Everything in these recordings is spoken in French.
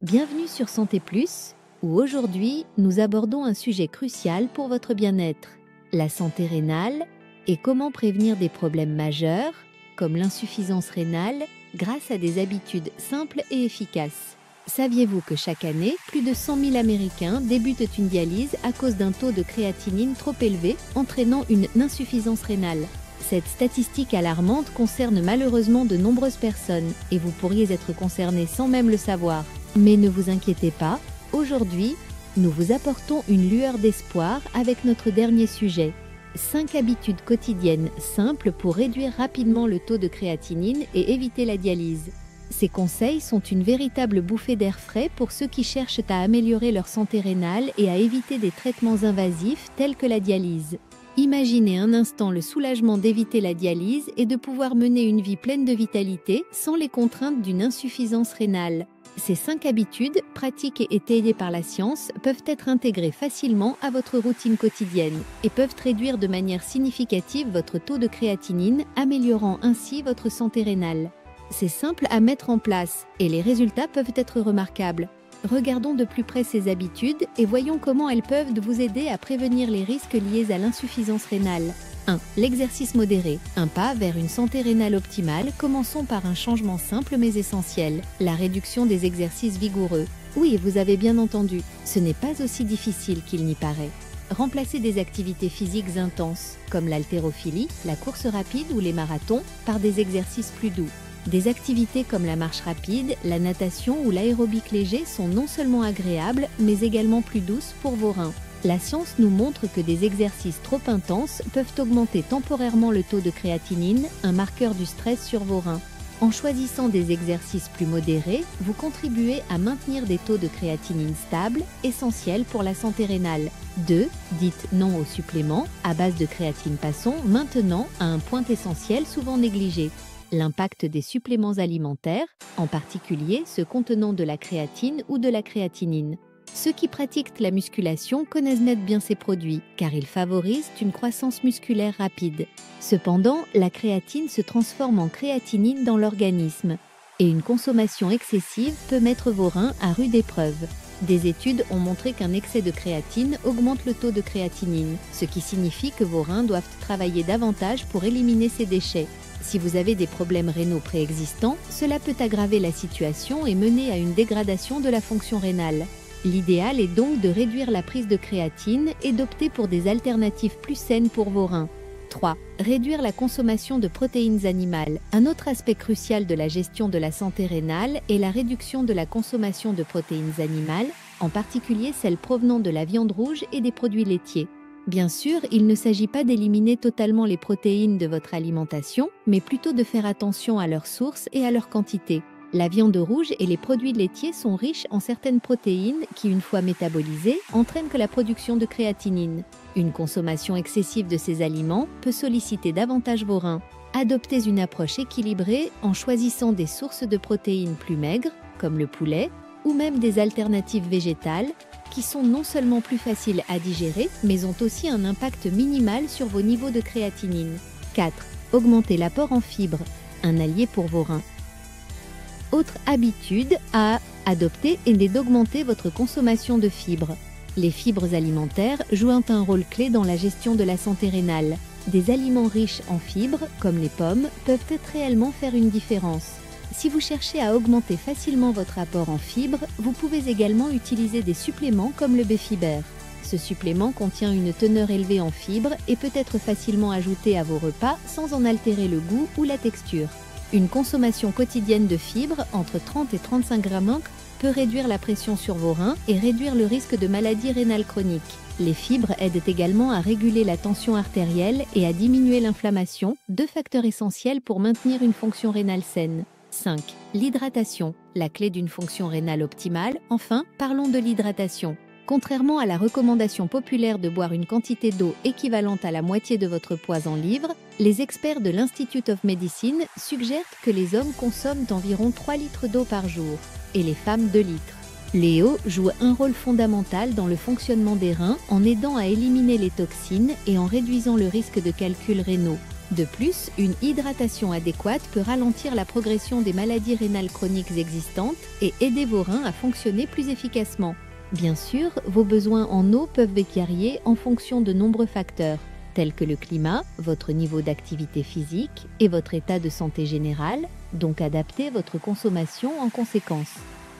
Bienvenue sur Santé Plus, où aujourd'hui nous abordons un sujet crucial pour votre bien-être, la santé rénale et comment prévenir des problèmes majeurs, comme l'insuffisance rénale, grâce à des habitudes simples et efficaces. Saviez-vous que chaque année, plus de 100 000 Américains débutent une dialyse à cause d'un taux de créatinine trop élevé, entraînant une insuffisance rénale? Cette statistique alarmante concerne malheureusement de nombreuses personnes et vous pourriez être concerné sans même le savoir. Mais ne vous inquiétez pas, aujourd'hui, nous vous apportons une lueur d'espoir avec notre dernier sujet. 5 habitudes quotidiennes simples pour réduire rapidement le taux de créatinine et éviter la dialyse. Ces conseils sont une véritable bouffée d'air frais pour ceux qui cherchent à améliorer leur santé rénale et à éviter des traitements invasifs tels que la dialyse. Imaginez un instant le soulagement d'éviter la dialyse et de pouvoir mener une vie pleine de vitalité sans les contraintes d'une insuffisance rénale. Ces 5 habitudes, pratiques et aidées par la science, peuvent être intégrées facilement à votre routine quotidienne et peuvent réduire de manière significative votre taux de créatinine, améliorant ainsi votre santé rénale. C'est simple à mettre en place et les résultats peuvent être remarquables. Regardons de plus près ces habitudes et voyons comment elles peuvent vous aider à prévenir les risques liés à l'insuffisance rénale. 1. L'exercice modéré. Un pas vers une santé rénale optimale. Commençons par un changement simple mais essentiel, la réduction des exercices vigoureux. Oui, vous avez bien entendu, ce n'est pas aussi difficile qu'il n'y paraît. Remplacez des activités physiques intenses, comme l'haltérophilie, la course rapide ou les marathons, par des exercices plus doux. Des activités comme la marche rapide, la natation ou l'aérobic léger sont non seulement agréables, mais également plus douces pour vos reins. La science nous montre que des exercices trop intenses peuvent augmenter temporairement le taux de créatinine, un marqueur du stress sur vos reins. En choisissant des exercices plus modérés, vous contribuez à maintenir des taux de créatinine stables, essentiels pour la santé rénale. 2. Dites non aux suppléments à base de créatine. Passons maintenant à un point essentiel souvent négligé. L'impact des suppléments alimentaires, en particulier ceux contenant de la créatine ou de la créatinine. Ceux qui pratiquent la musculation connaissent bien ces produits, car ils favorisent une croissance musculaire rapide. Cependant, la créatine se transforme en créatinine dans l'organisme, et une consommation excessive peut mettre vos reins à rude épreuve. Des études ont montré qu'un excès de créatine augmente le taux de créatinine, ce qui signifie que vos reins doivent travailler davantage pour éliminer ces déchets. Si vous avez des problèmes rénaux préexistants, cela peut aggraver la situation et mener à une dégradation de la fonction rénale. L'idéal est donc de réduire la prise de créatine et d'opter pour des alternatives plus saines pour vos reins. 3. Réduire la consommation de protéines animales. Un autre aspect crucial de la gestion de la santé rénale est la réduction de la consommation de protéines animales, en particulier celles provenant de la viande rouge et des produits laitiers. Bien sûr, il ne s'agit pas d'éliminer totalement les protéines de votre alimentation, mais plutôt de faire attention à leur source et à leur quantité. La viande rouge et les produits laitiers sont riches en certaines protéines qui, une fois métabolisées, entraînent que la production de créatinine. Une consommation excessive de ces aliments peut solliciter davantage vos reins. Adoptez une approche équilibrée en choisissant des sources de protéines plus maigres, comme le poulet, ou même des alternatives végétales, qui sont non seulement plus faciles à digérer, mais ont aussi un impact minimal sur vos niveaux de créatinine. 4. Augmentez l'apport en fibres, un allié pour vos reins. Autre habitude à adopter est d'augmenter votre consommation de fibres. Les fibres alimentaires jouent un rôle clé dans la gestion de la santé rénale. Des aliments riches en fibres, comme les pommes, peuvent réellement faire une différence. Si vous cherchez à augmenter facilement votre apport en fibres, vous pouvez également utiliser des suppléments comme le Béfiber. Ce supplément contient une teneur élevée en fibres et peut être facilement ajouté à vos repas sans en altérer le goût ou la texture. Une consommation quotidienne de fibres, entre 30 et 35 grammes, peut réduire la pression sur vos reins et réduire le risque de maladies rénales chroniques. Les fibres aident également à réguler la tension artérielle et à diminuer l'inflammation, deux facteurs essentiels pour maintenir une fonction rénale saine. 5. L'hydratation, la clé d'une fonction rénale optimale. Enfin, parlons de l'hydratation. Contrairement à la recommandation populaire de boire une quantité d'eau équivalente à la moitié de votre poids en livres, les experts de l'Institute of Medicine suggèrent que les hommes consomment environ 3 litres d'eau par jour et les femmes 2 litres. L'EO joue un rôle fondamental dans le fonctionnement des reins en aidant à éliminer les toxines et en réduisant le risque de calculs rénaux. De plus, une hydratation adéquate peut ralentir la progression des maladies rénales chroniques existantes et aider vos reins à fonctionner plus efficacement. Bien sûr, vos besoins en eau peuvent varier en fonction de nombreux facteurs, tels que le climat, votre niveau d'activité physique et votre état de santé général, donc adaptez votre consommation en conséquence.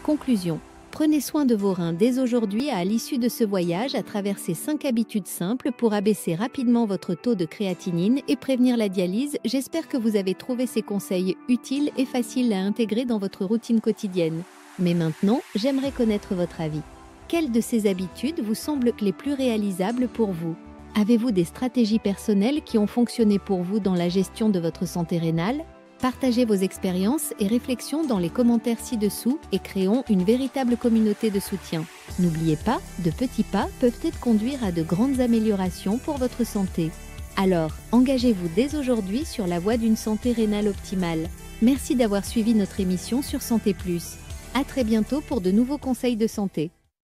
Conclusion. Prenez soin de vos reins dès aujourd'hui à l'issue de ce voyage à travers ces 5 habitudes simples pour abaisser rapidement votre taux de créatinine et prévenir la dialyse. J'espère que vous avez trouvé ces conseils utiles et faciles à intégrer dans votre routine quotidienne. Mais maintenant, j'aimerais connaître votre avis. Quelles de ces habitudes vous semblent les plus réalisables pour vous? Avez-vous des stratégies personnelles qui ont fonctionné pour vous dans la gestion de votre santé rénale? Partagez vos expériences et réflexions dans les commentaires ci-dessous et créons une véritable communauté de soutien. N'oubliez pas, de petits pas peuvent conduire à de grandes améliorations pour votre santé. Alors, engagez-vous dès aujourd'hui sur la voie d'une santé rénale optimale. Merci d'avoir suivi notre émission sur Santé Plus. À très bientôt pour de nouveaux conseils de santé.